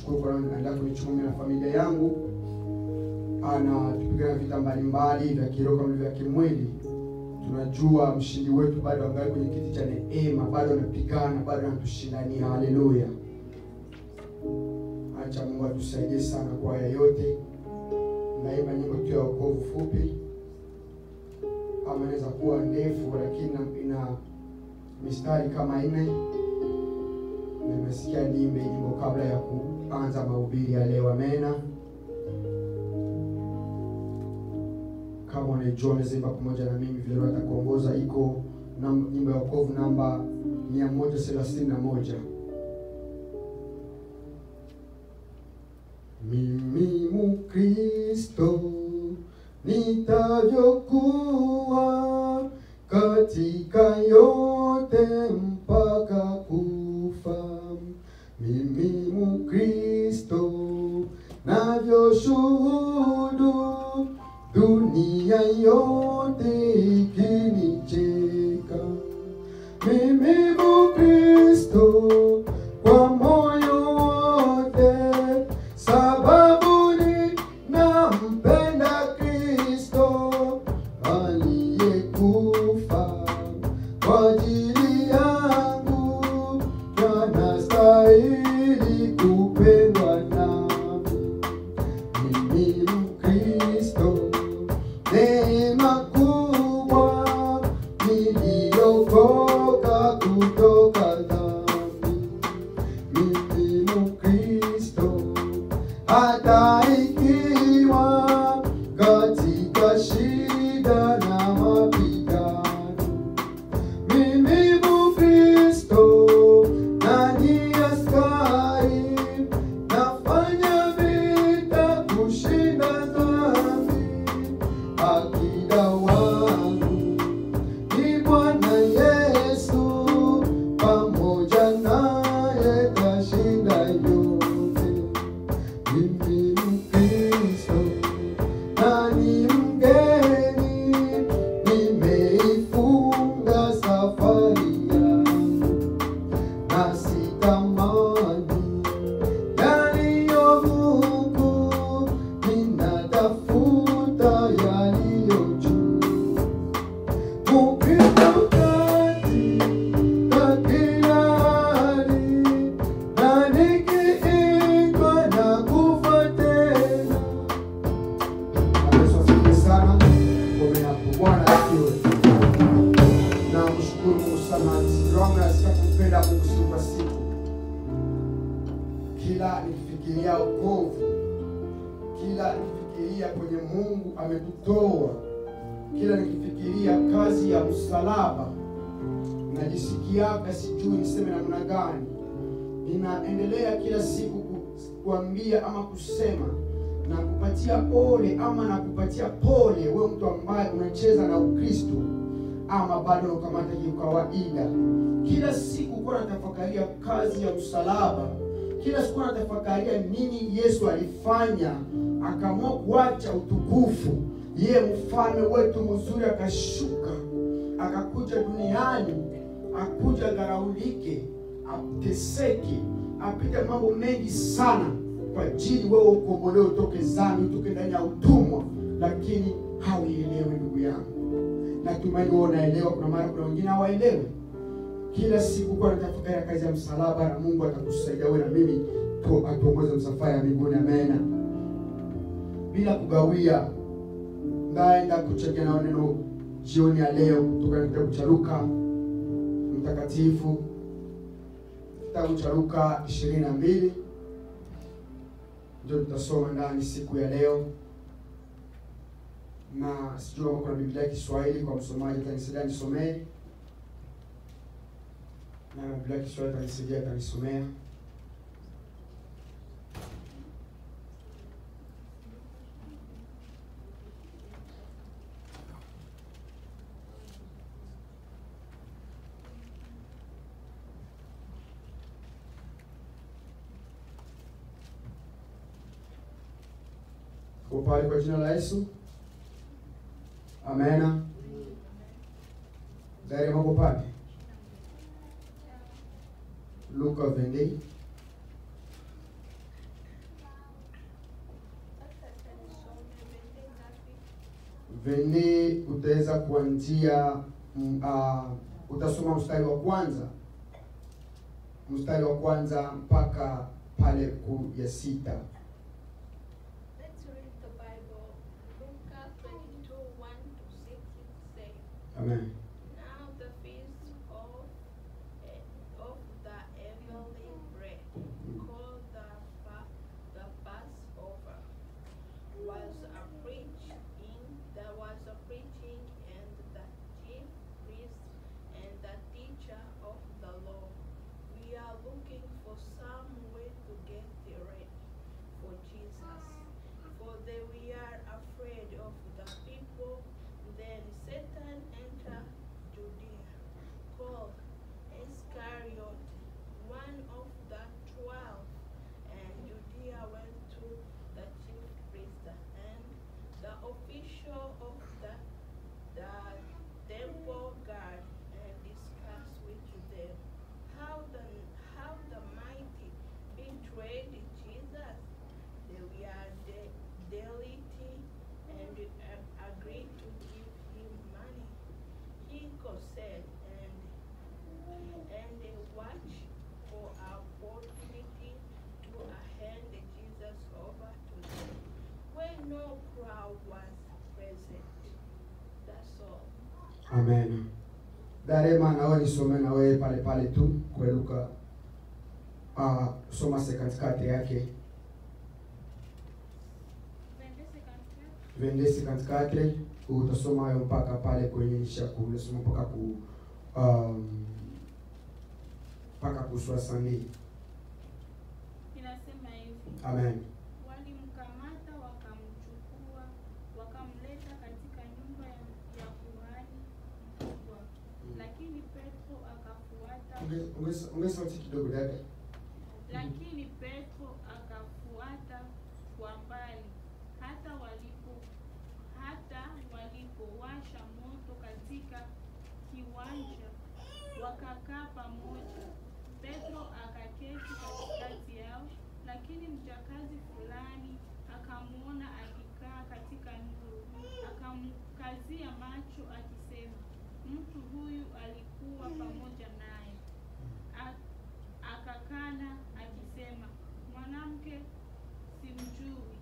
Nashukuru kwa anaendelea kunichunga na familia yangu. Tupigana vita mbalimbali vya kiroho kama vya kimwili. Tunajua mshindi wetu bado angali kwenye kiti cha neema, bado anapigana, bado anatushindania. Haleluya. Acha Mungu atusaidie sana kwa haya yote. Naimba nyimbo tu ya wokovu fupi. Ama inaweza kuwa ndefu lakini ina mistari kama 4. Nimesikia niimbe nyimbo kabla ya kuanza mahubiri ya leo. Amena. Kama unajua unaweza pamoja na mimi vile nitakuongoza. Iko nyimbo ya wokovu namba 131. Mimi Mkristo nitavyokuwa katika yote mpaka kufa. Mimi Mkristo navyoshuhudu dunia yote ikinicheka. Mimi Mkristo kwa moyo wote, sababu ninampenda Kristo aliyekufa kwa ajili yangu, anastahili kupendwa nami. Mimi Mkristo, neema kubwa niliokoka kutoka dhambi. Mimi Mkristo, hata ikiwa katika shida na mapigano. Mimi Mkristo, nani askari, nafanya vita kushinda dhambi. Akida wangu ni Bwana Yesu, pamoja naye tashinda yote. Mimi Mkristo na ni mgeni, nimeifunga safari yangu, na sitamani yaliyo huku, ninatafuta yaliyo juu. Mkristo katika kila hali, na nikiitwa na kufa tena. Yesu asifiwe sana. Kwa Bwana asifiwe. Na mshukuru Mungu sana. Roho nasikia kumpenda Mungu siku kwa siku. Kila nikifikiria wokovu, kila nikifikiria kwenye Mungu ametutoa, kila nikifikiria kazi ya msalaba, najisikia sijui niseme namna gani. Ninaendelea kila siku kuambia ama kusema na kupatia ole ama na kupatia pole wewe mtu ambaye unacheza na Ukristo ama bado unakamata kawaida. Kila siku kwa natafakaria kazi ya msalaba, kila siku natafakaria nini Yesu alifanya, akaamua kuacha utukufu. Yeye mfalme wetu mzuri akashuka, akakuja duniani, akuja dharaulike, ateseke, apite mambo mengi sana kwa ajili wewe ukombolewe utoke dhambi, utoke ndani ya utumwa. Lakini hauielewi ndugu yangu. Natumaini wewe unaelewa. Kuna mara kuna wengine hawaelewi. Kila siku kwa natafakari kazi ya msalaba, na Mungu atakusaidia wewe na mimi atuongoze msafara ya mbinguni. Amena. Bila kugawia, ndaenda kuchekea na neno jioni ya leo kutoka kitabu cha Luka mtakatifu, kitabu cha Luka 22. Ndio tutasoma ndani siku ya leo. Na sijui kama kuna Biblia ya Kiswahili kwa msomaji atanisaidia nisomee. Na Biblia ya Kiswahili atanisaidia atanisomea. Kupali kwa jina la Yesu. Amena. Dari mambo pale. Luka 22. Vene utaweza kuanzia utasoma mstari wa kwanza mpaka pale ku ya 6. Let's read the Bible. Luke 22:1-6 says, Amen. Now the feast of the unleavened bread, called the Passover, there was a preaching, and the chief priests and the teacher of the law were looking for some way to get ready for Jesus, for they were afraid of the people. Then Satan entered Judea, called Iscariot, one of the 12, and Judea went to the chief priest and the official of the temple guard and discussed with them how the mighty betrayed Jesus. They were delighted and agreed to give him money. He consented and they watched for an opportunity to hand Jesus over to them when no crowd was present. That's all. Amen. Darema nawe nisome na wewe pale tu kwa Luka. Soma katikati yake. Vendesi katikati utasoma hayo mpaka pale kwenye nishaku. Unasoma mpaka kuswa sandi. Inasema hivi. Amen. Walimkamata wakamchukua wakamleta katika nyumba ya kuhani mkubwa. Lakini Petro akafuata. Ungesauti kidogo dada. Lakini Petro akafuata kwa mbali hata walipowasha moto katika kiwanja wakakaa pamoja. Petro akaketi katikati yao, lakini mjakazi fulani akamuona akikaa katika nuru, akamkazia macho akisema, mtu huyu alikuwa pamoja naye. Akakana akisema, mwanamke, simjui.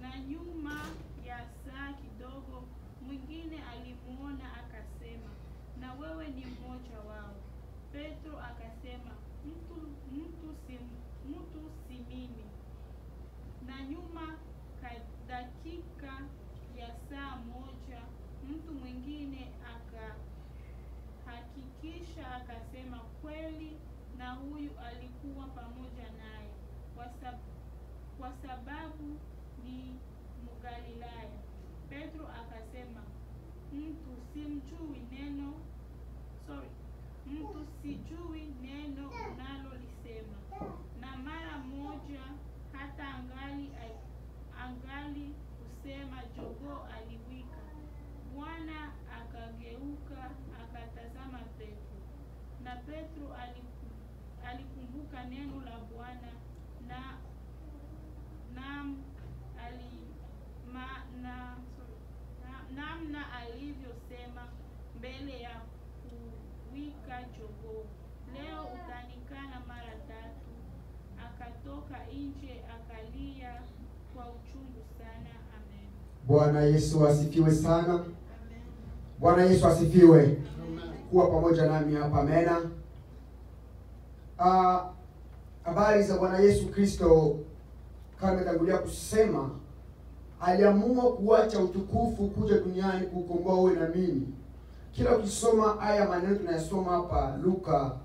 Na nyuma ya saa kidogo mwingine alimuona akasema, na wewe ni mmoja wao. Petro akasema, mtu si mimi. Na nyuma dakika ya saa moja mtu mwingine akahakikisha akasema, kweli na huyu alikuwa pamoja naye, kwa sababu ni Mgalilaya. Petro akasema, mtu sijui neno unalolisema. Na mara moja hata angali kusema, jogoo aliwika. Bwana akageuka akatazama Petro, na Petro alikumbuka neno la Bwana namna alivyosema mbele ya kuwika jogoo, leo utanikana mara 3. Akatoka nje akalia kwa uchungu sana. Amen. Bwana Yesu asifiwe sana. Amen. Bwana Yesu asifiwe. Amen. Kuwa pamoja nami hapa. Amen. Habari za Bwana Yesu Kristo, kama nimetangulia kusema, aliamua kuacha utukufu kuja duniani kukomboa wewe na mimi. Kila ukisoma haya maneno tunayasoma hapa Luka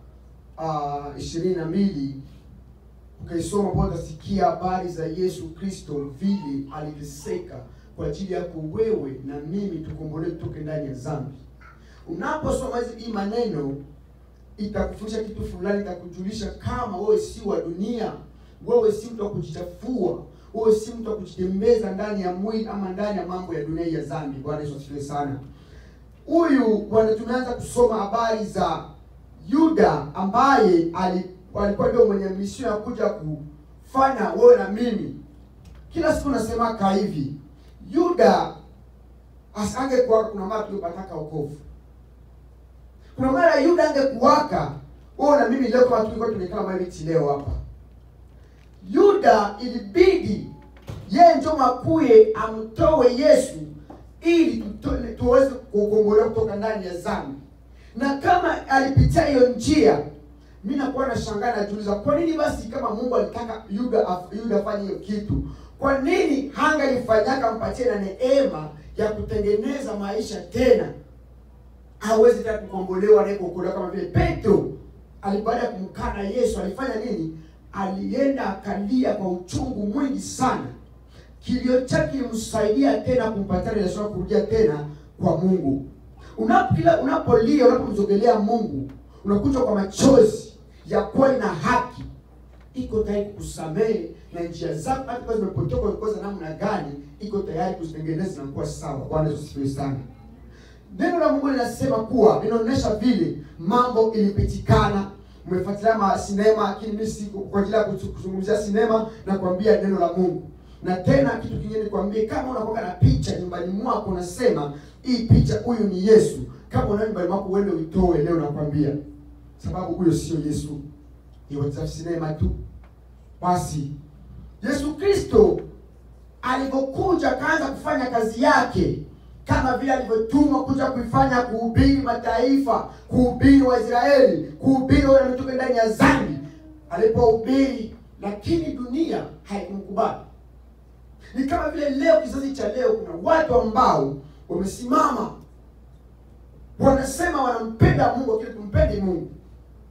22, ukisoma hapo utasikia habari za Yesu Kristo vile aliteseka kwa ajili yako wewe na mimi tukombolewe kutoka ndani ya dhambi. Unaposoma hizi maneno itakufundisha kitu fulani, itakujulisha kama wewe si wa dunia, wewe si mtu wa kujichafua, wewe si mtu wa kujitembeza ndani ya mwili ama ndani ya mambo ya dunia ya dhambi. Bwana Yesu asifiwe sana. Huyu tumeanza kusoma habari za Yuda ambaye alikuwa ndio mwenye mission ya kuja kufanya wewe na mimi. Kila siku nasema hivi, Yuda asingekuwa, kuna mara tulipataka wokovu. Kuna mara Yuda angekuwaka, wewe na mimi leo kama tulikuwa tumekaa mabiti leo hapa. Yuda ilibidi yeye ndio makuye amtoe Yesu ili tuweze kukombolewa kutoka ndani ya dhambi. Na kama alipitia hiyo njia, mimi nakuwa nashangaa najiuliza, kwa nini basi kama Mungu alitaka Yuda afanye hiyo kitu, kwa nini hangalifanyaka mpatie na neema ya kutengeneza maisha tena? Hawezi tena kukombolewa na kuokolewa kama vile Petro baada ya kumkana Yesu alifanya nini? Alienda akalia kwa uchungu mwingi sana. Kilio chake kilimsaidia tena kumpatia relation kurudia tena kwa Mungu. Unapolia, unapomzogelea Mungu, unakuja kwa machozi ya kweli na haki, iko tayari kukusamehe na njia zako hata kama zimepotoka kwa namna gani, iko tayari kuzitengeneza na kuwa sawa. Bwana Yesu asifiwe sana. Neno la Mungu linasema kuwa linaonyesha vile mambo ilipitikana. Umefuatilia sinema, lakini mimi siko kwa ajili ya kuzungumzia sinema na kuambia neno la Mungu. Na tena kitu kingine nikwambie, kama unakuwa na picha nyumbani mwako unasema hii picha huyu ni Yesu, kama una nyumbani mwako uende uitoe leo, nakwambia, sababu huyo sio Yesu, ni wa sinema tu. Basi Yesu Kristo alipokuja kaanza kufanya kazi yake kama vile alivyotumwa kuja kuifanya, kuhubiri mataifa, kuhubiri Waisraeli, kuhubiri wale wametoka ndani ya dhambi. Alipohubiri, lakini dunia haikumkubali. Ni kama vile leo, kizazi cha leo, kuna watu ambao wamesimama wanasema wanampenda Mungu, kile tumpende Mungu.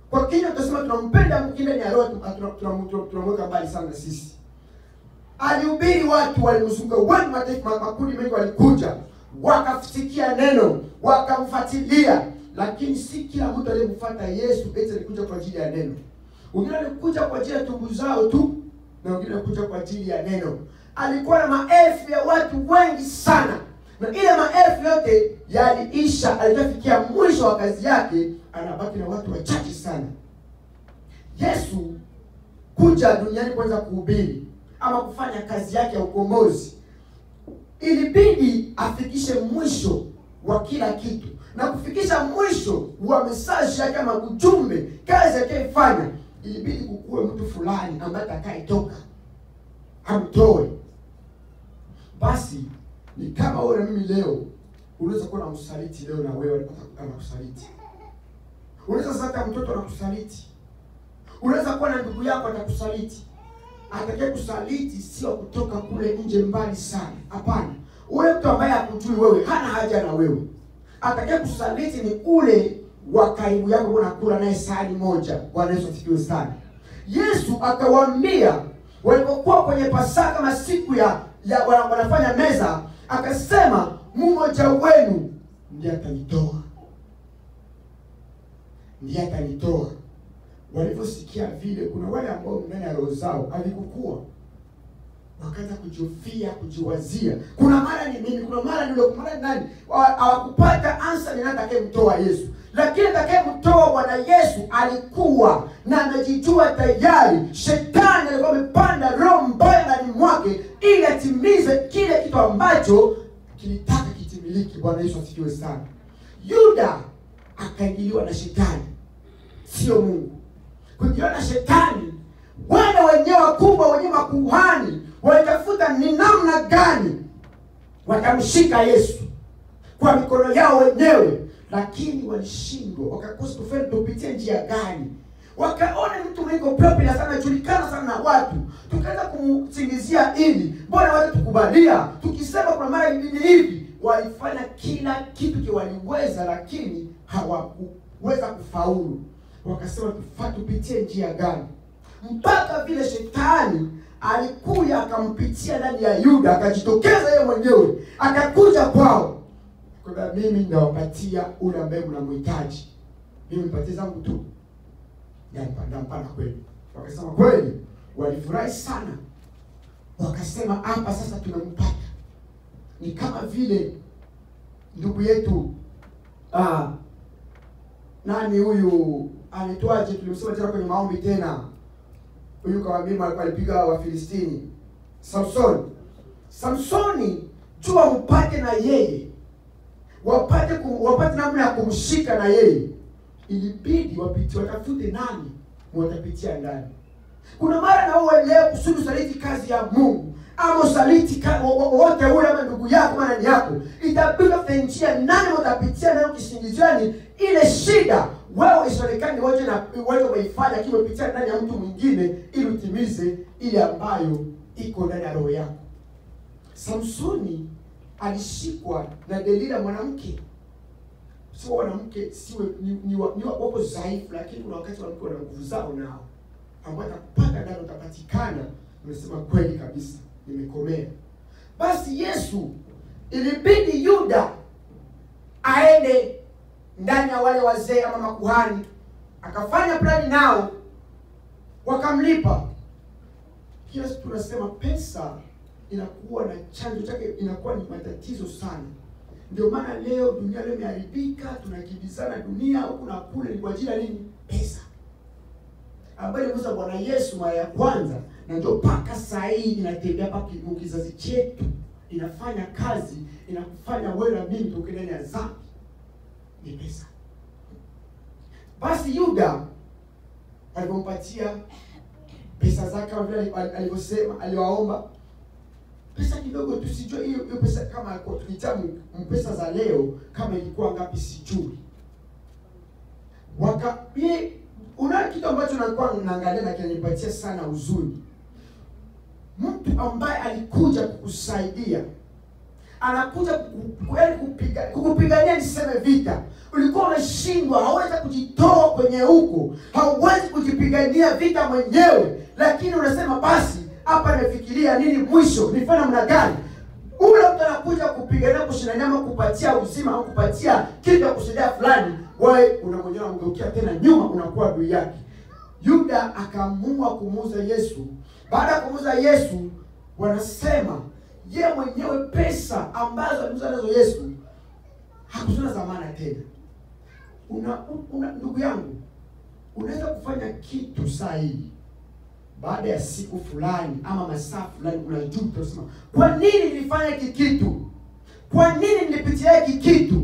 Kwa kinywa tutasema tunampenda Mungu, kile ni roho tunamweka mbali sana na sisi. Alihubiri, watu walimzunguka, watu mataifa, makundi mengi walikuja, wakafikia neno, wakamfuatilia, lakini si kila mtu aliyemfuata Yesu eti alikuja kwa ajili ya neno. Wengine walikuja kwa ajili ya tumbo zao tu, na wengine walikuja kwa ajili ya neno. Alikuwa na maelfu ya watu wengi sana, na ile maelfu yote yaliisha. Alipofikia mwisho wa kazi yake, anabaki na watu wachache sana. Yesu kuja duniani kwanza kuhubiri ama kufanya kazi yake ya ukombozi, ilibidi afikishe mwisho wa kila kitu, na kufikisha mwisho wa message yake kama ujumbe, kazi yake ifanya, ilibidi kukue mtu fulani ambaye atakayetoka amtoe. Basi ni kama wewe na mimi leo, unaweza kuwa na msaliti leo, na wewe anakusaliti. Unaweza sasa mtoto anakusaliti. Unaweza kuwa na ndugu yako atakusaliti. Atakaye kusaliti sio kutoka kule nje mbali sana. Hapana. Ule mtu ambaye hakujui wewe, hana haja na wewe. Atakaye kusaliti ni ule wa karibu yako, unakula naye sahani moja. Bwana Yesu asifiwe sana. Yesu akawaambia walipokuwa kwenye Pasaka, masiku ya wanafanya meza, akasema mmoja wenu ndiye atanitoa. Ndiye atanitoa. Waliposikia vile, kuna wale ambao ndani ya roho zao alikukua, wakaanza kujifia, kujiwazia, kuna mara ni mimi, kuna mara ndio, kuna mara nani. Hawakupata answer ni nani atakayemtoa Yesu. Lakini atakayemtoa Bwana Yesu alikuwa na amejijua tayari. Shetani alikuwa amepanda roho mbaya ndani mwake ili atimize kile kitu ambacho kilitaka kitimiliki. Bwana Yesu asifiwe sana. Yuda akaingiliwa na shetani, sio Mungu. Kuingiliwa na shetani, wale wenyewe wakubwa, wenyewe makuhani, walitafuta ni namna gani watamshika Yesu kwa mikono yao wenyewe, lakini walishindwa. Wakakosa kufanya tupitie njia gani. Wakaona mtu mwiko popular sana, julikana sana na watu, tukaanza kumsingizia hivi, mbona watu tukubalia tukisema kwa mara hivi. Walifanya kila kitu kiwaliweza, lakini hawakuweza kufaulu. Wakasema tupitie njia gani, mpaka vile shetani alikuja akampitia ndani ya Yuda, akajitokeza yeye mwenyewe, akakuja kwao. Kwa mimi ndawapatia ule ambaye mnamhitaji, mimi nipatie zangu tu, ndampana kweli. Wakasema kweli, walifurahi sana. Wakasema hapa sasa tumempata. Ni kama vile ndugu yetu nani huyu anitwaje, tulimsema tena kwenye maombi tena, huyu kawaambia alipiga wa Filistini, Samsoni. tu wampate na yeye, wapate namna ya kumshika na yeye, ilibidi watafute nani watapitia ndani. Kuna mara na wewe leo kusudi usaliti kazi ya Mungu, ama usaliti wote ule ama ndugu yako ama nani yako, itabidi ufenjia nani watapitia nayo kisingizioni ile shida wewe isionekane wote na wote waifanya kiwe pitia ndani ya mtu mwingine ili utimize ile ambayo iko ndani ya roho yako. Samsoni alishikwa na Delila mwanamke. Sio mwanamke siwe ni wako dhaifu, lakini kuna wakati wanawake wana nguvu zao nao, ambao atakupaka ndani utapatikana unasema kweli kabisa nimekomea. Basi Yesu ilibidi Yuda aende ndani ya wale wazee ama makuhani, akafanya plani nao, wakamlipa. Kila siku tunasema pesa inakuwa na chanzo chake, inakuwa ni matatizo sana. Ndio maana leo dunia leo imeharibika, tunakimbizana dunia huku na kule, ni kwa ajili ya nini? Pesa. Ambaye Musa Bwana Yesu mara ya kwanza, na ndio paka saa hii inatembea paka kizazi chetu, inafanya kazi, inakufanya wewe na mimi tuko ndani ya dhambi, ni pesa. Basi Yuda alipompatia pesa zake kama vile alivyosema, aliwaomba pesa kidogo, tusijue hiyo pesa kama kwa tukitamu pesa za leo kama ilikuwa ngapi sijui. Una kitu ambacho nakuwa naangalia na kinanipatia sana huzuni. Mtu ambaye alikuja kukusaidia, anakuja kukupigania niseme vita. Ulikuwa umeshindwa, hauwezi kujitoa kwenye huko, hauwezi kujipigania vita mwenyewe, lakini unasema basi hapa nimefikiria nini mwisho, nifanye namna gani? Ule mtu anakuja kupigania kushindania ama kupatia uzima au kupatia kitu ya kusaidia fulani, wewe unamwonyesha ungeukia tena nyuma, unakuwa adui yake. Yuda akaamua kumuuza Yesu. Baada ya kumuuza Yesu, wanasema yeye mwenyewe pesa ambazo aliuza nazo Yesu hakuzuna zamana tena. Ndugu yangu, unaweza kufanya kitu sahihi, baada ya siku fulani ama masaa fulani unajuta, unasema kwa nini nilifanya hiki kitu? Kwa nini nilipitia hiki kitu?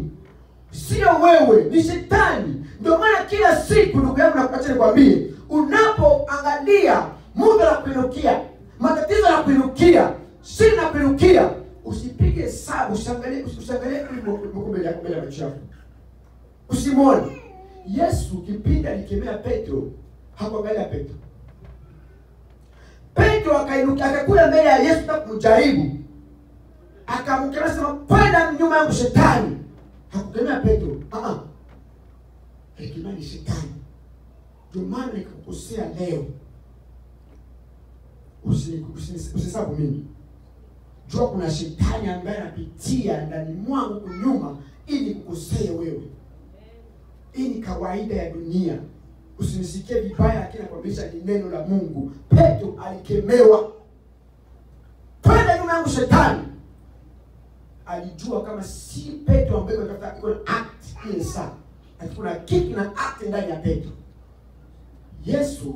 Sio wewe, ni shetani. Ndio maana kila siku ndugu yangu nakuacha nikwambie, unapoangalia muda la kuinukia, matatizo la kuinukia, shida la kuinukia, usipige hesabu, usiangalie mbele ya macho yako. Usimwone. Yesu kipindi alikemea Petro, hakuangalia Petro. Petro akainuka akakula mbele ya Yesu na kumjaribu. Akamkemea sema, "Kwenda nyuma yangu shetani." Hakukemea Petro. Alikemea ni shetani. Ndio maana nikukosea leo, usihesabu mimi. Jua kuna shetani ambaye anapitia ndani mwangu kunyuma ili kukosea wewe. Hii ni kawaida ya dunia. Usinisikie vibaya, lakini nakwambia ni neno la Mungu. Petro alikemewa. Kwenda nyuma yangu shetani. Alijua kama si Petro ambaye anatafuta iko act ile saa. Kuna kitu na act ndani ya Petro. Yesu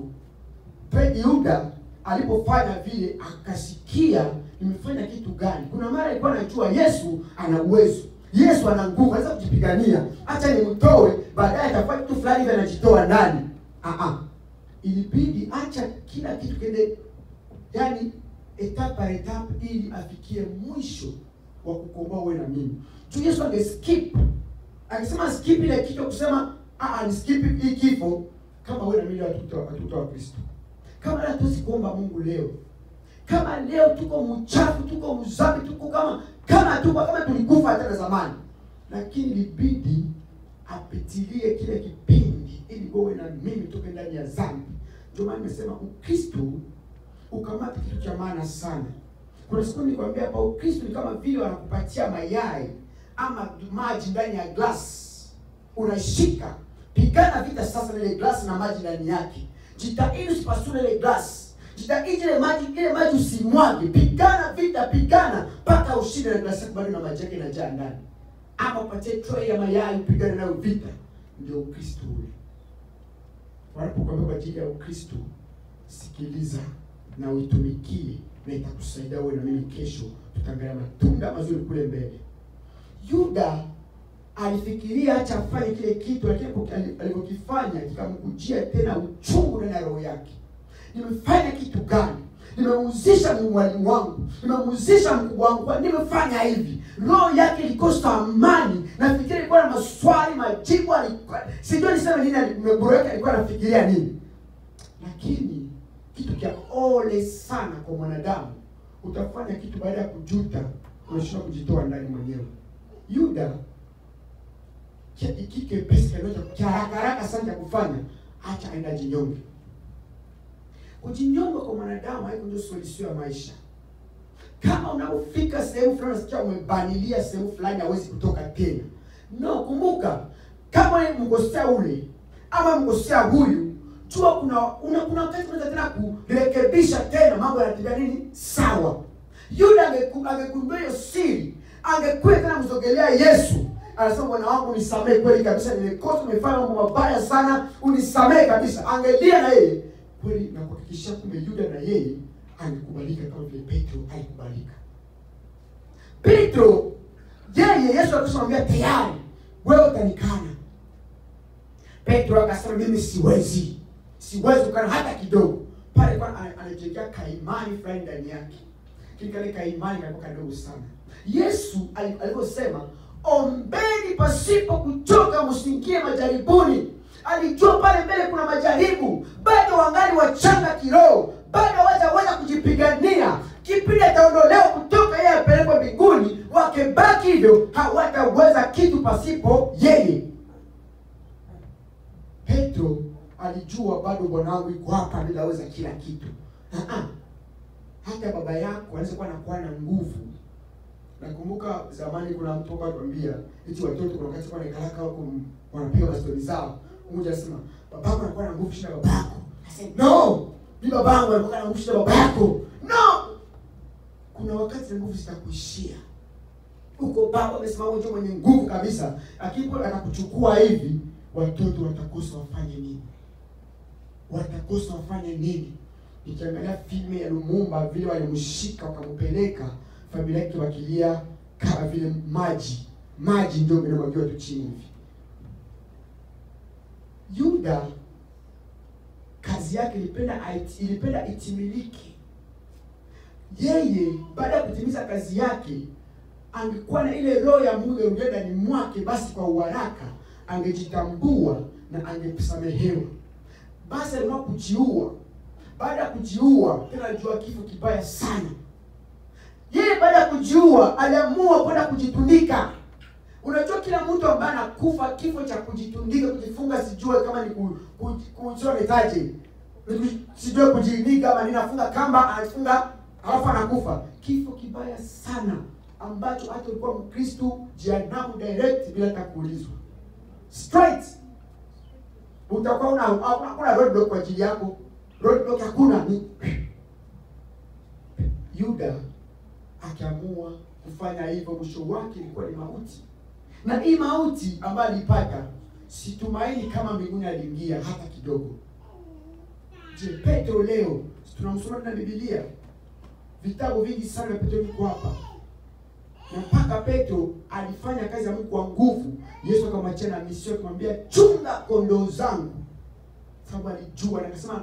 Yuda alipofanya vile akasikia nimefanya kitu gani. Kuna mara alikuwa anajua Yesu ana uwezo. Yesu ana nguvu, anaweza kujipigania. Acha nimtoe, baadaye atafanya kitu fulani hivi anajitoa ndani. Ilibidi acha kila kitu kende, yani etapa ili afikie mwisho wa kukomboa wewe na mimi. Tu Yesu angeskip. Akisema skip ile kitu kusema ni skip hii kifo, kama wewe na mimi watoto wa Kristo. Kama leo tusikuomba Mungu leo. Kama leo tuko mchafu, tuko mzambi, tuko kama tulikufa hata zamani. Lakini ilibidi apitilie kile kipindi ili wewe na mimi tuke ndani ya dhambi. Ndio maana nimesema Ukristo ukamata kitu cha maana sana. Kuna siku nikwambia hapa, Ukristo ni kama vile wanakupatia mayai ama maji ndani ya glass. Unashika, pigana vita sasa na ile glass na maji ndani yake. Jitahidi usipasue ile glass. Jitahidi ile maji usimwage. Pigana vita, pigana mpaka ushinde na glass bado na maji yake inajaa ndani. Ama upatie tray ya mayai upigane nayo vita. Ndio Ukristo ule. Wanapokuambia kwa ajili ya Ukristo, sikiliza na uitumikie, na itakusaidia wewe na mimi kesho tutaangalia matunda mazuri kule mbele. Yuda alifikiria acha afanye kile kitu, lakini alipokifanya kikamkujia tena uchungu ndani ya roho yake. Nimefanya kitu gani? Nimemuuzisha mwalimu wangu, nimemuuzisha mkubwa wangu, nimefanya hivi. Roho yake ilikosa amani. Nafikiri ilikuwa na maswali, majibu, sijui niseme nini, roho yake alikuwa anafikiria nini. Lakini kitu kia ole sana kwa mwanadamu, utafanya kitu baada ya kujuta, unashindwa kujitoa ndani mwenyewe. Yuda kike pesa kimoja haraka sana ya kufanya, acha aenda jinyonge. Kujinyonga kwa mwanadamu haiko ndio solution ya maisha. Kama unapofika sehemu fulani unasikia umebanilia sehemu fulani hauwezi kutoka tena. No, kumbuka kama wewe mkosea ule ama mkosea huyu, jua kuna wakati unaweza tena kurekebisha tena mambo yanatembea nini? Sawa. Yuda angegundua hiyo siri, angekuwa tena mzogelea Yesu. Anasema Bwana wangu nisamehe kweli kabisa, nimekosa, nimefanya mambo mabaya sana, unisamehe kabisa. Angelia na yeye kweli na kuhakikisha kumbe Yuda na yeye alikubalika kama vile Petro alikubalika. Petro yeye Yesu akamwambia tayari wewe utanikana. Petro akasema mimi siwezi kukana hata kidogo. Pale kwa anajengea kaimani fulani ndani yake. Kile kaimani kalikuwa kadogo sana. Yesu aliposema ombeni pasipo kuchoka, msiingie majaribuni. Alijua pale mbele kuna majaribu, bado wangali wachanga kiroho, bado hawajaweza kujipigania. Kipindi ataondolewa kutoka yeye apelekwe mbinguni, wakibaki hivyo hawataweza kitu pasipo yeye. Petro alijua bado Bwanangu yuko hapa, anaweza kila kitu. Hata baba yako anaweza kuwa anakuwa na nguvu. Nakumbuka zamani kuna mtu akatuambia eti watoto kuna wakati kwa nikalaka huko wanapiga stori zao. Mmoja anasema babako anakuwa na nguvu shinda babako. Asema no, ni babangu anakuwa na nguvu shinda babako. No. Kuna wakati nguvu zitakuishia. Uko baba amesimama mtu mwenye nguvu kabisa, akipo atakuchukua hivi, watoto watakosa wafanye nini? Nikiangalia filmu ya Lumumba vile walimshika wakampeleka, familia yake wakilia kama vile maji ndio yanamwagiwa tu chini hivi. Yuda kazi yake ilipenda itimilike. Yeye baada ya kutimiza kazi yake angekuwa na ile roho ya Mungu iliyoenda ndani mwake, basi kwa uharaka angejitambua na angesamehewa. Basi alikuwa kujiua. Baada ya kujiua tena alijua kifo kibaya sana. Yeye baada ya kujiua aliamua kwenda kujitundika. Unajua kila mtu ambaye anakufa kifo cha kujitundika, kujifunga, sijue kama ni kuchora netaje. Sijue kujinika kama ninafunga kamba, anafunga alafu anakufa. Kifo kibaya sana ambacho hata ulikuwa Mkristo jehanamu direct bila hata kuulizwa. Straight. Utakuwa una roadblock kwa ajili yako. Roadblock hakuna. Yuda akiamua kufanya hivyo, mwisho wake ilikuwa ni mauti. Na hii mauti ambayo alipata, situmaini kama mbinguni aliingia hata kidogo. Je, Petro leo tunamsoma na Biblia. Vitabu vingi sana vya Petro viko hapa. Na mpaka Petro alifanya kazi ya Mungu kwa nguvu. Yesu akamwachia na misio kumwambia chunga kondoo zangu. Sababu alijua na akasema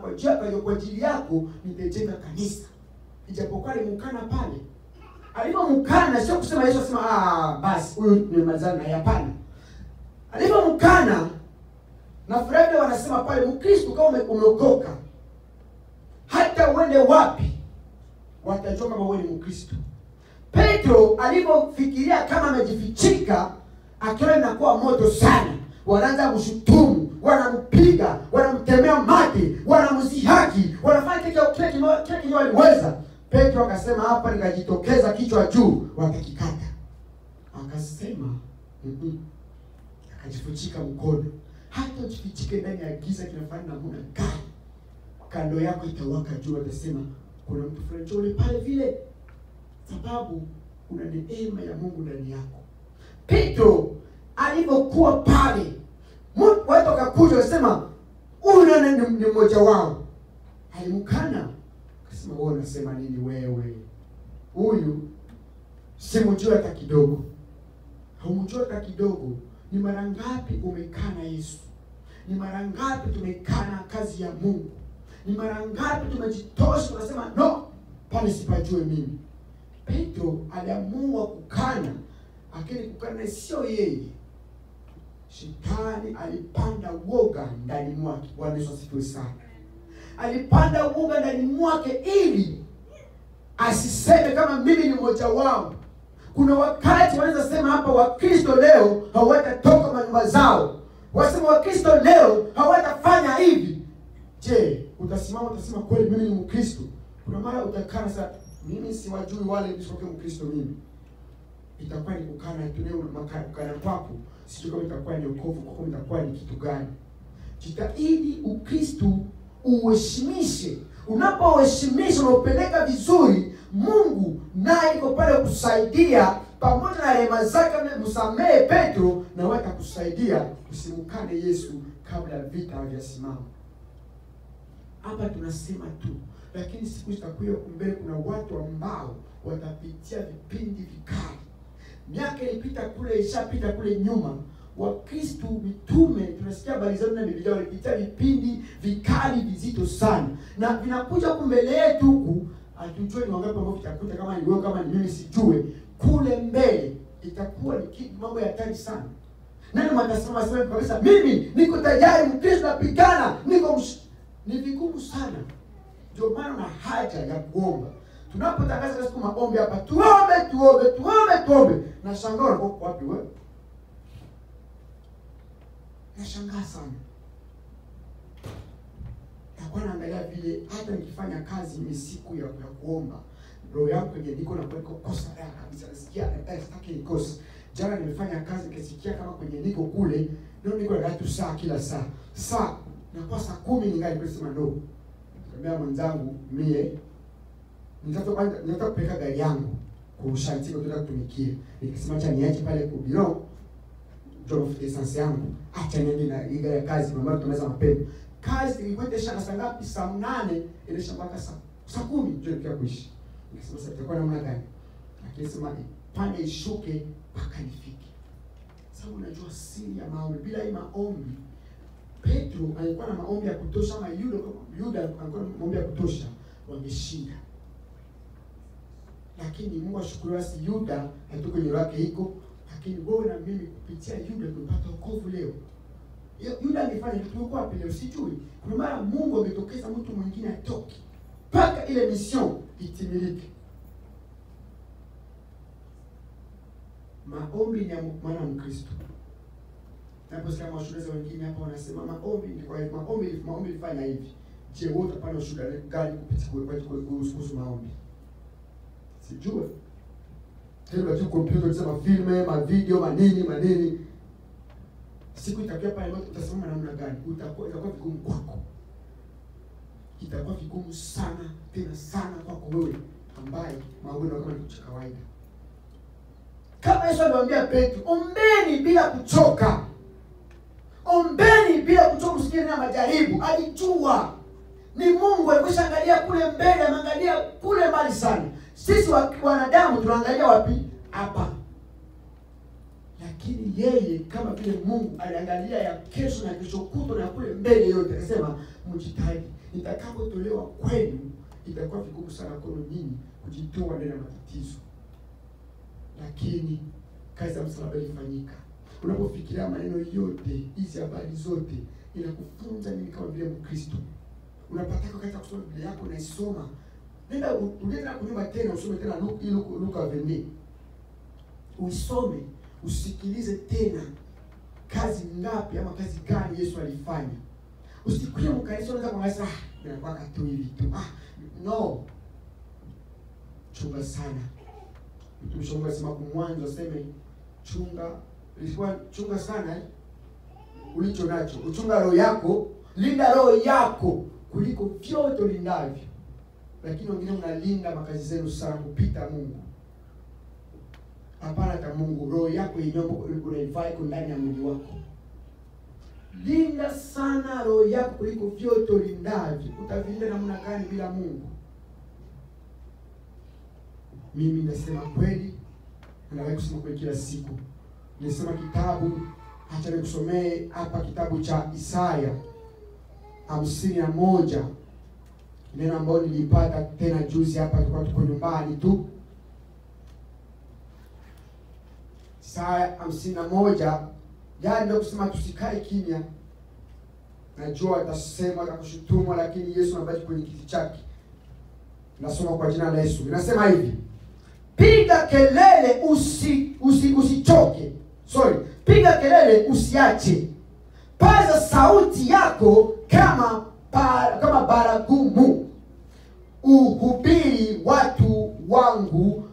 kwa ajili yako nitajenga kanisa. Ijapokuwa alimkana pale. Alipomkana sio kusema Yesu asema basi huyu nimemalizana naye, hapana. Alipomkana na Fred wanasema pale Mkristo kama umeokoka, hata uende wapi watajua kama wewe ni Mkristo. Petro alipofikiria kama amejifichika, akiona inakuwa moto sana, wanaanza kumshutumu, wanampiga, wanamtemea mate, wanamzihaki, wanafanya kile kile waliweza. Petro akasema hapa nikajitokeza kichwa juu watakikata. Akasema akajifuchika mkono. Hata ujifichike ndani ya giza kinafanya namna gani, kando yako itawaka juu, atasema kuna mtu fulani chole pale vile, sababu kuna neema ya Mungu ndani yako. Petro alipokuwa pale, watu wakakuja wasema huyu ni mmoja wao. Alimkana. Sema wewe unasema nini wewe? Huyu simjua hata kidogo. Haumjua hata kidogo. Ni mara ngapi umekaa na Yesu? Ni mara ngapi tumekaa na kazi ya Mungu? Ni mara ngapi tumejitosha tunasema no, pale sipajue mimi. Petro aliamua kukana, lakini kukana sio yeye. Shetani alipanda woga ndani mwake. Bwana Yesu asifiwe sana. Alipanda woga ndani mwake ili asiseme kama mimi ni mmoja wao. Kuna wakati wanaweza sema hapa Wakristo leo hawatatoka manyumba zao. Wasema Wakristo leo hawatafanya hivi. Je, utasimama utasema kweli mimi ni Mkristo? Kuna mara utakana sasa mimi siwajui wale nisoke Mkristo mimi. Itakuwa ni kukana tuneo kukana kwako. Sijui kama itakuwa ni wokovu, kwa itakuwa ni kitu gani. Jitahidi Ukristo uheshimishe. Unapoheshimisha na upeleka vizuri, Mungu naye yuko pale kusaidia pamoja na rehema zake. Msamehe Petro na watakusaidia usimkane Yesu kabla vita havijasimama. Hapa tunasema tu, lakini siku zitakuja mbele kuna watu ambao watapitia vipindi vikali. Miaka ilipita kule, ishapita kule nyuma. Wakristo mitume tunasikia habari zao na Biblia walipitia vipindi vikali vizito sana. Na vinakuja kumbele yetu huku, hatujui ni wangapi ambao vitakuta, kama ni wewe kama ni mimi sijue. Kule mbele itakuwa ni kitu mambo ya hatari sana. Nani mtasema sema kabisa mimi niko tayari Mkristo napigana, ni vigumu sana. Ndio maana na haja ya kuomba. Tunapotangaza siku maombi hapa, tuombe. Na shangaa uko wapi wewe? Nashangaa sana. Takuwa naangalia vile hata nikifanya kazi ni siku ya kuomba. Roho yangu yenyewe niko na kuweka kosa raha kabisa. Nasikia sitaki nikose. Jana nimefanya kazi nikasikia kama kwenye niko kule, ndio niko na tu saa kila saa. Saa na kwa saa 10 ningali kusema ndo. Nikamwambia mwenzangu mie nitatoka kupeleka gari yangu kwa ushanti kutoka kutumikia. Nikasema acha niache pale kwa biro job of essence yangu. Acha niende na gari ya kazi mama tunaweza mapema. Kazi ilikuwa saa ngapi? Saa 8 ile mpaka saa 10 ndio nikia kuishi. Nikasema sasa itakuwa namna gani? Akisema pande ishuke mpaka nifike. Sababu unajua siri ya maombi. Bila hii maombi, Petro alikuwa na maombi ya kutosha, ama Yuda alikuwa na maombi ya kutosha, wangeshinda. Lakini Mungu ashukuriwe, si Yuda hatuko kwenye wake iko, lakini wewe na mimi kupitia Yuda tumepata wokovu leo. Yuda alifanya kitu kwa pele usijui. Kuna mara Mungu ametokeza mtu mwingine atoke mpaka ile mission itimilike. Maombi ni maana Mkristo. Naposikia mashuhuda wengine hapa wanasema maombi ni kwa maombi ilifanya hivi. Je, wewe utapata ushuhuda gani kupitia kuhusu maombi? Sijui. Tena tu kompyuta kusema filme, ma video, manini. Siku itakuwa pale watu utasema namna gani? Itakuwa vigumu kwako. Itakuwa vigumu sana, tena sana kwako wewe ambaye maombi ni kama kitu cha kawaida. Kama Yesu alimwambia Petro, ombeni bila kuchoka. Ombeni bila kuchoka, msikie na majaribu. Alijua ni Mungu alikuangalia kule mbele, anaangalia kule mbali sana. Sisi wanadamu tunaangalia wapi? Hapa. Lakini yeye kama vile Mungu aliangalia ya kesho na kesho kutwa na kule mbele yote, akasema mjitahidi. Nitakapotolewa kwenu itakuwa vigumu sana kwenu nyinyi kujitoa ndani ya matatizo. Lakini kazi ya msalaba ilifanyika. Unapofikiria maneno yote, hizi habari zote, inakufunza nini kama vile Mkristo? Unapata wakati kusoma Biblia yako na isoma. Nenda ulienda kunyumba tena usome tena Luka 20. Uisome, usikilize tena kazi ngapi ama kazi gani Yesu alifanya. Usikuye mkanisa unaweza kuangalia inakuwa tu hivi tu. No. Chunga sana. Mtumishi wangu anasema kumwanzo aseme chunga sana ulicho nacho. Uchunga roho yako, linda roho yako kuliko vyote lindavyo. Lakini wengine mnalinda makazi zenu sana kupita Mungu. Hapana, hata Mungu roho yako yenyewe unaivai ndani ya mwili wako. Linda sana roho yako kuliko vyote lindavyo. Utavinda namna gani bila Mungu? Mimi nasema kweli, na kusema kweli kila siku. Nisema kitabu, acha nikusomee hapa kitabu cha Isaya 51. Neno ambalo nilipata tena juzi hapa, tulikuwa tuko nyumbani tu. Isaya 51, yaani ndio kusema tusikae kimya. Najua atasema atakushutumu, lakini Yesu anabaki kwenye kiti chake. Nasoma kwa jina la Yesu. Inasema hivi: piga kelele usichoke. Piga kelele usiache. Paza sauti yako kama baragumu. Uhubiri watu wangu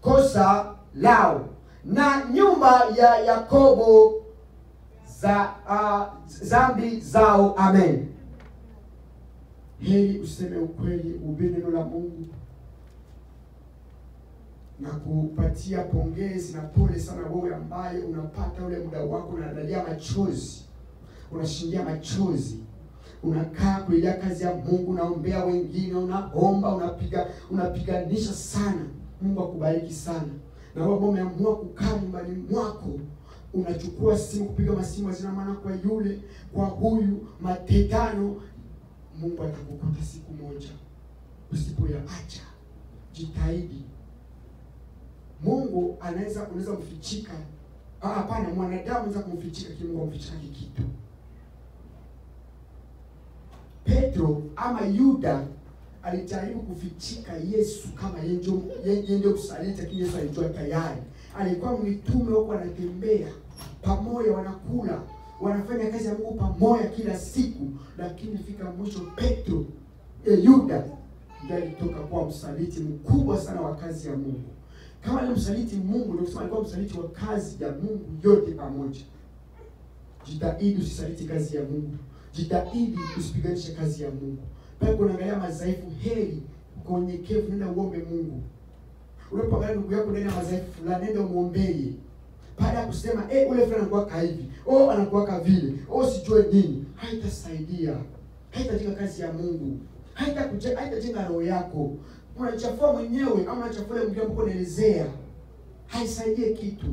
kosa lao, na nyumba ya Yakobo zambi zao. Amen. Heri useme ukweli, ubiri neno la Mungu. Na kupatia pongezi na pole sana wewe ambaye unapata ule muda wako, unadalia machozi, unashindia machozi, unakaa kuilia kazi ya Mungu, unaombea wengine, unaomba, unapiganisha sana. Mungu akubariki sana. Na wewe umeamua kukaa nyumbani mwako, unachukua simu kupiga masimu hazina maana kwa yule, kwa huyu, matetano. Mungu atakukuta siku moja usipoyaacha. Jitahidi. Mungu unaweza kumfichika. Hapana, mwanadamu anaweza kumfichika, Mungu amfichika kitu. Petro ama Yuda alijaribu kufichika Yesu kama yeye ndio kusaliti, lakini Yesu alijua tayari. Alikuwa mitume wako wanatembea pamoja, wanakula, wanafanya kazi ya Mungu pamoja kila siku, lakini fika mwisho Petro, Yuda ndiye alitoka kwa msaliti mkubwa sana wa kazi ya Mungu. Kama ni msaliti Mungu, ndio kusema alikuwa msaliti wa kazi ya Mungu yote pamoja. Jitahidi usisaliti kazi ya Mungu. Jitahidi usipiganishe kazi ya Mungu. Pale unaangalia madhaifu, heri kwa unyenyekevu nenda uombe Mungu. Unapoangalia ndugu yako ndani ya madhaifu fulani, nenda umuombee. Baada ya kusema ule fulani anakuwa hivi, anakuwa vile, sijue nini, haitasaidia. Haitajenga kazi ya Mungu. Haitajenga roho yako. Unachafua mwenyewe ama unachafua mwingine ambapo unaelezea. Haisaidie kitu.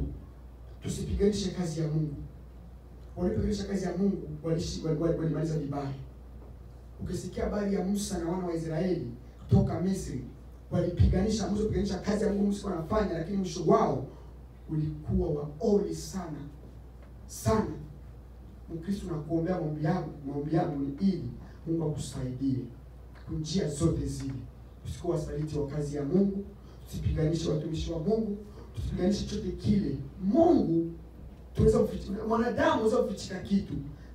Tusipiganishe kazi ya Mungu. Walipiganisha kazi ya Mungu, walimaliza vibaya. Ukisikia habari ya Musa na wana wa Israeli kutoka Misri, walipiganisha kazi ya Mungu Musa anafanya, lakini mwisho wao ulikuwa waoli sana. Sana. Mkristo nakuombea maombi yangu ni ili Mungu akusaidie kwa njia zote zile. Usikuwa wasaliti wa kazi ya Mungu, usipiganishe watumishi wa Mungu, usipiganishe chochote kile. Mungu tunaweza kufichika, mwanadamu anaweza kufichika kitu.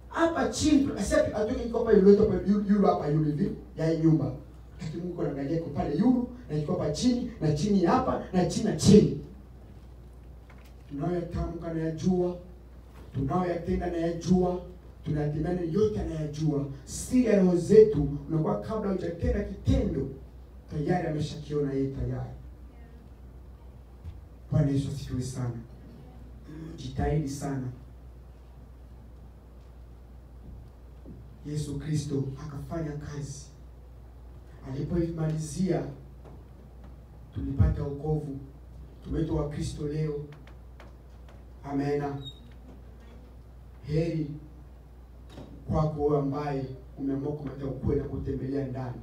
Hapa chini tunasema atoke iko hapa yule hapa yule hivi ya nyumba. Lakini Mungu anaangalia kwa pale yule na iko hapa chini na chini hapa na chini na chini. Tunayotamka na yajua, tunayoyatenda na yajua, tunatendana yote anayajua. Siri ya roho zetu unakuwa kabla hujatenda kitendo tayari ameshakiona yeye tayari. Bwana Yesu asifiwe sana. Jitahidi sana. Yesu Kristo akafanya kazi. Alipoimalizia tulipata wokovu. Tumeitwa Kristo leo. Amena. Heri kwako wewe ambaye umeamua kumata ukweli na kutembelea ndani.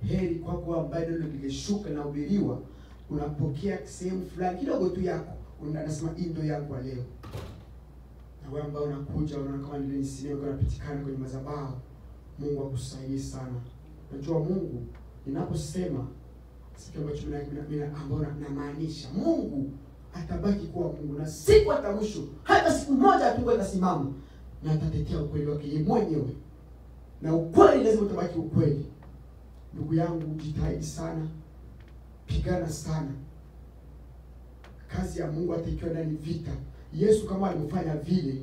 Heri kwako wewe ambaye ndio likishuka na ubiriwa, unapokea sehemu fulani kidogo tu yako. Unasema hii ndio yangu leo. Na wewe ambaye unakuja unaona kama nile sinema kwa napitikana kwenye madhabahu, Mungu akusaidie sana. Najua Mungu ninaposema siku ambacho mimi ambao namaanisha, Mungu atabaki kuwa Mungu na siku hata mwisho, hata siku moja tu atasimama na atatetea ukweli wake yeye mwenyewe. Na ukweli lazima utabaki ukweli. Ndugu yangu, jitahidi sana. Pigana sana. Kazi ya Mungu atakiwa ndani vita. Yesu kama alimfanya vile,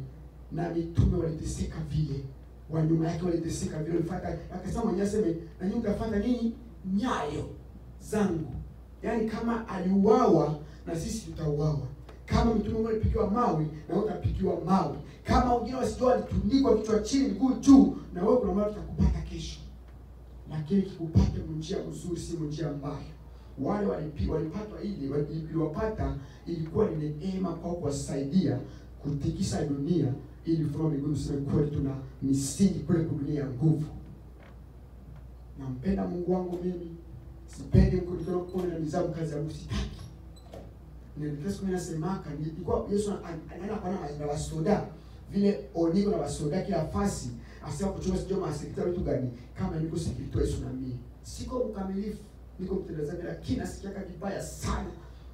na mitume waliteseka vile, wa nyuma yake waliteseka vile, alifuata akasema mwenyewe aseme na nyinyi mtafuata nini? Nyayo zangu. Yaani kama aliuawa na sisi tutauawa. Kama mitume walipigiwa mawe na wewe utapigiwa mawe. Kama wengine wasijua walitundikwa kichwa chini miguu juu, na wewe kuna mara tutakupata kesho. Lakini kikupate njia nzuri, si njia mbaya. wale walipatwa iliwapata ilikuwa ni neema kwa kuwasaidia kutikisa dunia, ili Ufalme wa Mbinguni useme kweli tuna misingi kule dunia ya nguvu. Nampenda Mungu wangu mimi, sipendi mkono na mizamu kazi ya Mungu sitaki. Nilikuwa mimi nasemaka nilikuwa Yesu anaenda kwa na wasoda vile oniko na wasoda kila fasi asema kuchukua sio masekretari wetu gani kama niko sekretari Yesu na mimi. Siko mkamilifu, niko mtendazaji, lakini nasikia kibaya sana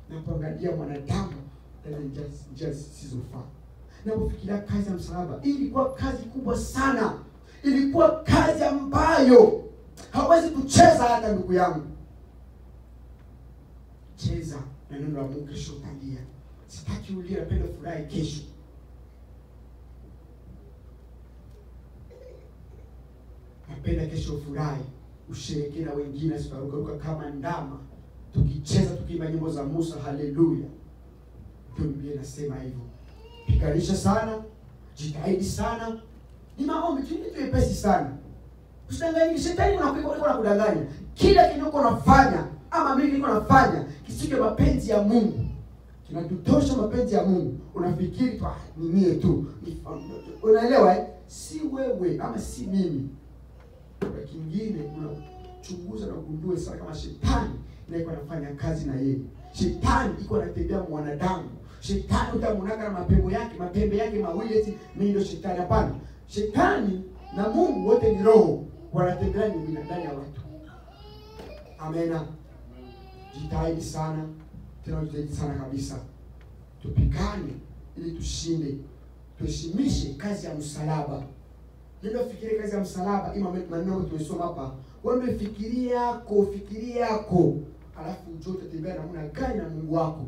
na kuangalia mwanadamu ndani ya sizofaa. Na kufikiria kazi ya msalaba, ilikuwa kazi kubwa sana. Ilikuwa kazi ambayo hawezi kucheza hata ndugu yangu. Cheza na neno la Mungu, kesho utalia. Sitaki ulie, napenda furahi kesho. Napenda kesho furahi, usherehekee na wengine, sikaruka kama ndama, tukicheza tukiimba nyimbo za Musa, haleluya. Ndio Biblia inasema hivyo. Piganisha sana, jitahidi sana. Ni maombi tu nyepesi sana. Usidanganyike, shetani unakuwa kudanganya. Kila kitu unafanya ama mimi niko nafanya kisike mapenzi ya Mungu. Kinatutosha mapenzi ya Mungu. Unafikiri tu ni mie tu. Unaelewa si wewe ama si mimi. Kwa kingine unachunguza na kugundua sana kama shetani ndiye anafanya kazi na yeye. Shetani iko anatembea mwanadamu. Shetani utamunaka na mapembe yake mawili eti mimi ndio shetani. Hapana. Shetani na Mungu wote ni roho, wanatembea ndani ya watu. Amena. Jitahidi sana, tena jitahidi sana kabisa. Tupigane ili tushinde. Tuheshimishe kazi ya msalaba. Ndio fikiria kazi ya msalaba, maneno tumesoma hapa. Wewe fikiria yako, alafu ujue utatembea namna gani na Mungu wako.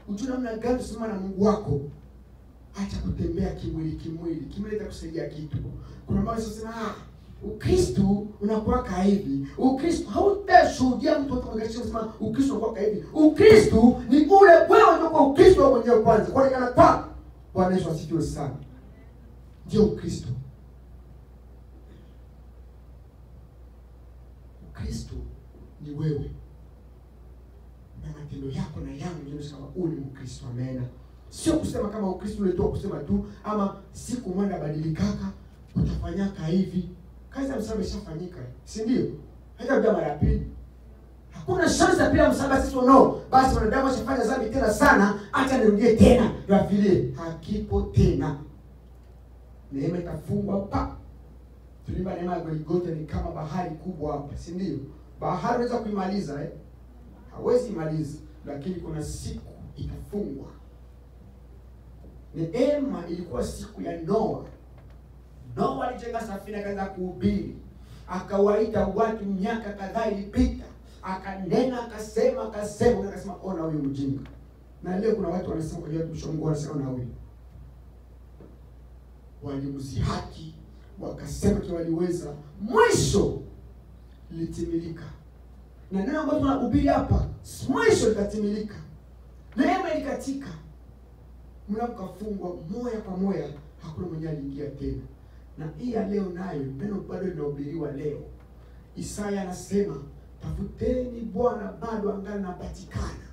Ujue namna gani usimama na Mungu wako. Acha kutembea kimwili. Kimwili itakusaidia kitu. Kuna mambo yanasema Ukristo unakuwa hivi. Ukristo hautashuhudia mtu atakayeacha kusema Ukristo unakuwa hivi. Ukristo ni ule wewe ndio kwa Ukristo mwenyewe kwanza. Kwa nini anataka? Bwana Yesu asifiwe sana. Ndio Ukristo. Ukristo ni wewe. Na matendo yako na yangu ndio kama ule Mkristo. Amena. Sio kusema kama Ukristo ule tu kusema tu ama siku mwenda badilikaka utafanyaka hivi. Kazi ya msalaba ishafanyika, si ndio? Hata kama mara ya pili. Hakuna chance ya pili msalaba sisi no. Basi wanadamu washafanya dhambi tena sana, acha nirudie tena. Ndio vile hakipo tena. Neema itafungwa pa. Tulimba neema ya Golgotha ni kama bahari kubwa hapa, si ndio? Bahari unaweza kuimaliza hawezi imaliza, lakini kuna siku itafungwa. Neema ilikuwa siku ya Noa. Noa alijenga safina kaanza kuhubiri. Akawaita watu miaka kadhaa ilipita. Akanena akasema ona huyu mjinga. Na leo kuna watu wanasema kwa hiyo mshongo wanasema na huyu. Walimzihaki, wakasema kwa waliweza. Mwisho litimilika. Na neno ambalo tunahubiri hapa, mwisho litatimilika. Neema ilikatika. Mnapokafungwa moja kwa moja, hakuna mwenye aliingia tena. Na hii ya leo nayo neno bado linahubiriwa leo. Isaya anasema, tafuteni Bwana bado angali anapatikana.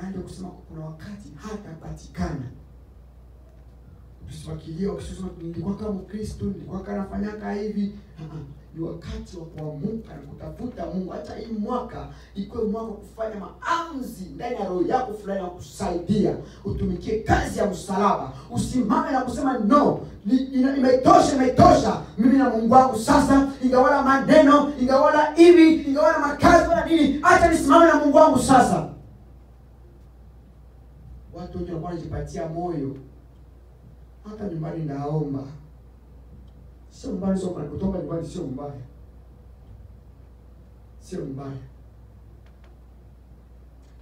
Ndio kusema kuna wakati hatapatikana. Usiwakilie ukisema nilikuwa kama Mkristo, nilikuwa kana nafanyaka hivi. Ni wakati wa kuamuka na kutafuta Mungu. Hata hii mwaka ikuwe mwaka kufanya maamuzi ndani ya roho yako fulani na kusaidia utumikie kazi ya msalaba. Usimame na kusema no, imetosha mimi na Mungu wangu sasa, ingawala maneno, ingawala hivi, ingawala makazi wala nini, acha nisimame na Mungu wangu sasa. Watu wengi wanajipatia moyo. Hata nyumbani naomba. Sio mbaya sio kutoka nyumbani sio mbaya. Sio mbaya.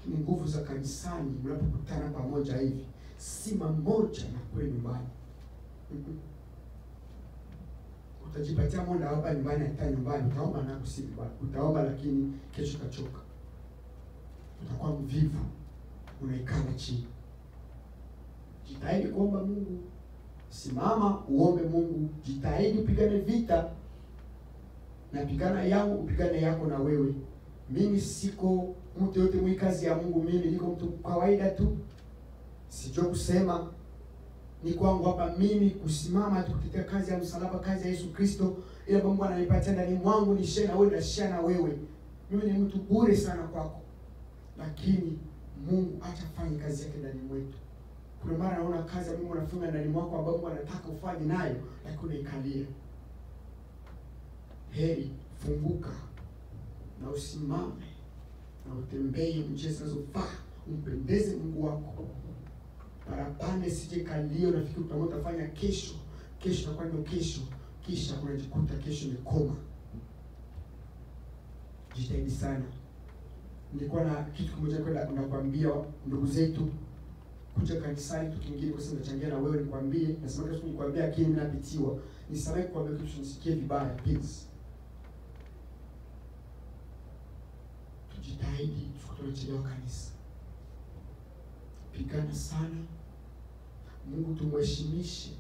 Ni nguvu za kanisani mnapokutana pamoja hivi. Si mamoja na kweli nyumbani. Utajipatia muda hapa nyumbani hata nyumbani utaomba na kusiba. Utaomba lakini kesho utachoka. Utakuwa mvivu. Unaikana chini. Jitahidi kuomba Mungu. Simama uombe Mungu, jitahidi upigane vita. Na pigana yangu, upigane yako na wewe. Mimi siko mtu yote mwi kazi ya Mungu, mimi niko mtu kawaida tu. Sijui kusema ni kwangu hapa mimi kusimama tu kutetea kazi ya msalaba, kazi ya Yesu Kristo, ile Mungu ananipatia ndani mwangu ni share na wewe na share na wewe. Mimi ni mtu bure sana kwako. Lakini Mungu atafanya kazi yake ndani mwetu. Kuna mara naona kazi ya Mungu anafunga ndani mwako ambayo Mungu anataka ufanye nayo, lakini unaikalia. Heri funguka na usimame na utembee njia zinazofaa, umpendeze Mungu wako. Parapande sije kalio na fikiri utafanya kesho. Kesho na kwani kesho, kisha unajikuta kesho ni koma. Jitahidi sana. Nilikuwa na kitu kimoja kwenda nakwambia ndugu zetu kuja kanisani tu kingine kwa sababu nachangia na wewe nikwambie, nasema kesho nikwambia kile ninapitiwa. Nisamehe kwa kitu nisikie vibaya please. Tujitahidi tusichelewe kanisa. Pigana sana. Mungu tumheshimishe.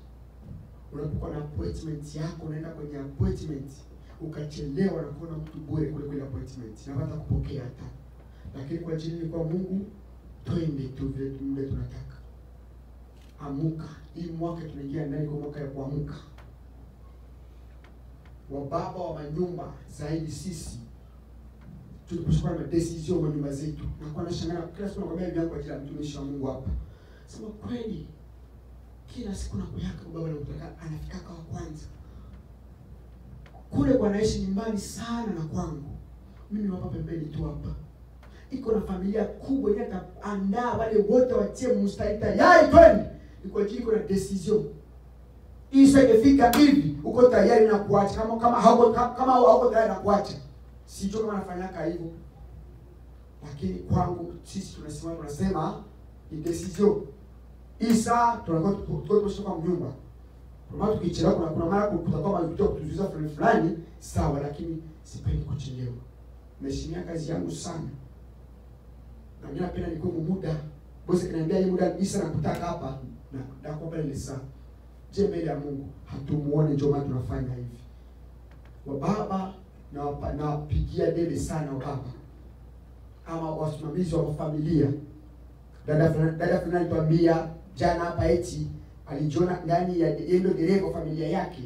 Unapokuwa na appointment yako, unaenda kwenye appointment, ukachelewa na kuona mtu bure kule appointment, na hata kupokea hata. Lakini kwa ajili kwa Mungu twende tu vile tunataka. Amuka. Hii mwaka tunaingia ndani kwa mwaka ya kuamuka. Wababa wa manyumba zaidi sisi tulipochukua na decision kwa nyumba zetu. Na kwa nashangaa kila siku nakwambia hivi kwa ajili ya mtumishi wa Mungu hapa. Sema kweli kila siku nakuyaka baba na kutaka anafika kwa kwanza. Kule kwa naishi nyumbani sana na kwangu. Mimi hapa pembeni tu hapa. Iko na familia kubwa yenye ataandaa wale wote watie mstari tayari twende. Iko ajili kuna decision. Isa ikifika hivi uko tayari na kuacha kama hauko tayari na kuacha. Sijui kama nafanyaka hivyo. Lakini kwangu sisi tunasimama tunasema ni decision. Isa tunakuwa kwa nyumba. Kwa maana tukichelewa kuna mara kutakuwa mazito kutuzuiza fulani sawa, lakini sipendi kuchelewa. Naheshimia kazi yangu sana. Na mimi napenda niko muda. Bosi kaniambia hii muda Isa nakutaka hapa na kwa pale saa. Je, mbele ya Mungu hatumuone ndio maana tunafanya hivi. Wababa na wapigia debe sana wababa. Ama wasimamizi wa familia. Dada fulani tuambia jana hapa eti alijiona ndani ya ndio dereva familia yake.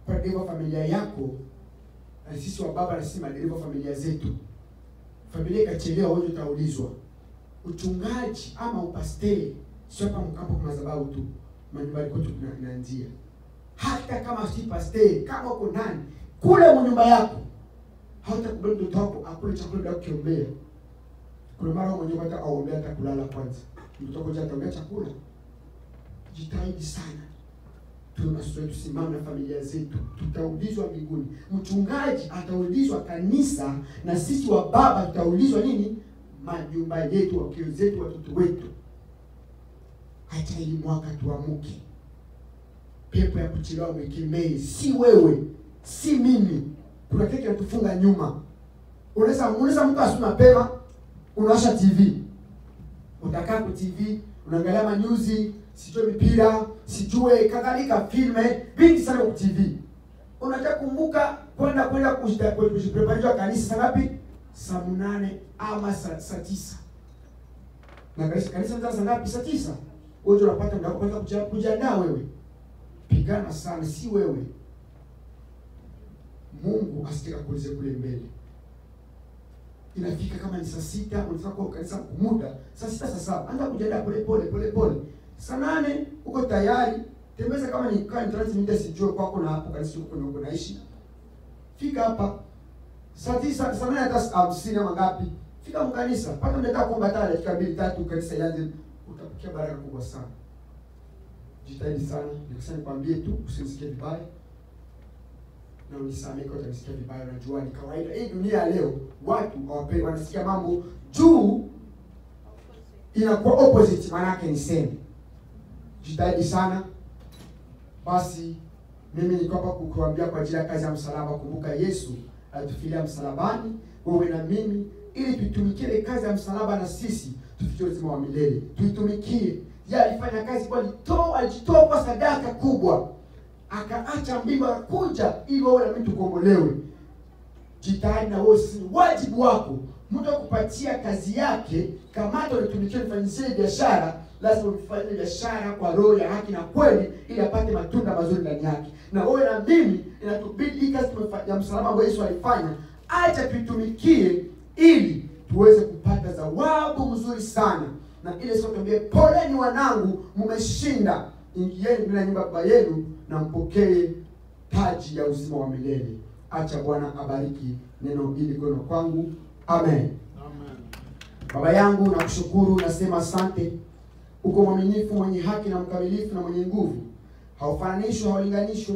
Kwa dereva familia yako, na sisi wababa na sisi dereva familia zetu. Familia ikachelewa wewe utaulizwa. Uchungaji ama upasteri sio hapa mkapo kwa madhabahu tu. Manyumbani kwetu tunaanzia. Hata kama si pasteri, kama uko nani, kule nyumba yako. Hautakubali mtoto wako akule chakula bila kukiombea. Kuna mara mwenyewe hata aombea hata kulala kwanza. Mtoto wako ataombea chakula. Jitahidi sana. Tusimame na familia zetu. Tutaulizwa mbinguni. Mchungaji ataulizwa kanisa na sisi wa baba tutaulizwa nini? Majumba yetu, wakio zetu, watoto wetu. Acha hii mwaka tuamuke. Pepo ya kuchelewa mwekemee, si wewe, si mimi. Kuna kile kinatufunga nyuma. Unaweza mtu asome mapema, unawasha TV. Utakaa kwa TV, unaangalia manyuzi, sijui mipira, sijui kadhalika filme, vingi sana kwa TV. Unataka kumbuka kwenda kujipreparisha kanisa saa ngapi? Saa 8 ama saa 9. Na kanisa ndio saa ngapi? Saa 9. Wewe unapata muda kupata kujiandaa wewe. Pigana sana, si wewe. Mungu asitaka kuulize kule mbele. Inafika kama ni saa 6, unataka kwa kanisa muda, saa 6 saa 7, anza kujiandaa pole. Saa 8 uko tayari, tembeza kama ni 30 minutes sijue kwako na hapo kanisa uko naishi. Fika hapa saa 9, saa 8 hata 50 ama ngapi. Fika mkanisa, pata mnataka kuomba tala dakika 2-3 kanisa ianze, utapokea baraka kubwa sana. Jitahidi sana, nikisema nikwambie tu usinisikie vibaya. Na unisamehe kwa utanisikia vibaya, unajua ni kawaida. Hii dunia leo watu hawapendi, wanasikia mambo juu inakuwa opposite, maana yake ni same. Jitahidi sana. Basi mimi niko hapa kukuambia kwa ajili ya kazi ya msalaba. Kumbuka Yesu alitufilia msalabani, wewe na mimi, ili tuitumikie kazi ya msalaba na sisi tufikie uzima wa milele. Tuitumikie. Yeye alifanya kazi kwa alijitoa kwa sadaka kubwa. Akaacha mbingu kuja ili wewe na mimi tukombolewe. jitahidi na wewe, si wajibu wako. Mtu akupatia kazi yake, kamata unatumikia nifanyie biashara, lazima ufanye biashara kwa roho ya haki na kweli ili apate matunda mazuri ndani yake. Na wewe na mimi inatubidi kazi ya msalaba ambao Yesu alifanya, acha tuitumikie ili tuweze kupata zawabu mzuri sana. Na ile sio tuambie poleni wanangu, mmeshinda, ingieni bila nyumba baba yenu na mpokee taji ya uzima wa milele. Acha Bwana abariki neno hili kwenu kwangu. Amen. Amen. Baba yangu nakushukuru, nasema asante. Uko mwaminifu, mwenye haki na mkamilifu na mwenye nguvu. Haufananishwi, haulinganishwi.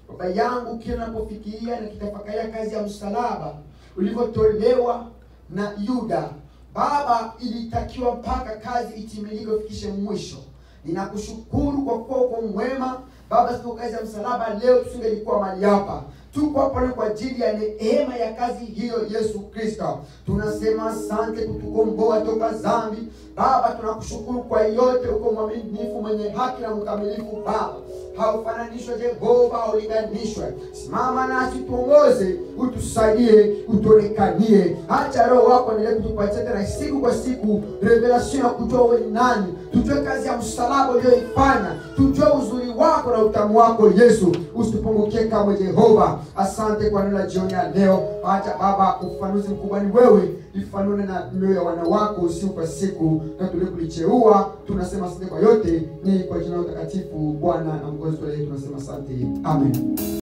Baba yangu, kila ninapofikiria na kitafakaria kazi ya msalaba ulivyotolewa na Yuda, Baba, ilitakiwa mpaka kazi itimilike ifikishe mwisho. Ninakushukuru kwa kuwa uko mwema. Baba, sio kazi ya msalaba leo tusingelikuwa mahali hapa. Tuko hapa kwa ajili ya neema ya kazi hiyo Yesu Kristo. Tunasema asante kutukomboa toka dhambi. Baba, tunakushukuru kwa yote, uko mwaminifu, mwenye haki na mkamilifu Baba. Haufananishwe Jehova, haulinganishwe. Simama nasi, tuongoze, utusaidie, utuonekanie. Acha Roho wako endelee kutupatia tena siku kwa siku revelation ya kujua wewe ni nani. Tujue kazi ya msalaba uliyoifanya. Tujue uzuri wako na utamu wako Yesu. Usitupungukie kamwe Jehova. Asante kwa neno la jioni ya leo. Acha Baba, ufafanuzi mkubwa ni wewe. Ifanune na mioyo ya wana wako usiku kwa siku, na tulikulicheua. Tunasema asante kwa yote, ni kwa jina la Mtakatifu Bwana na Mwokozi wetu tunasema asante. Amen.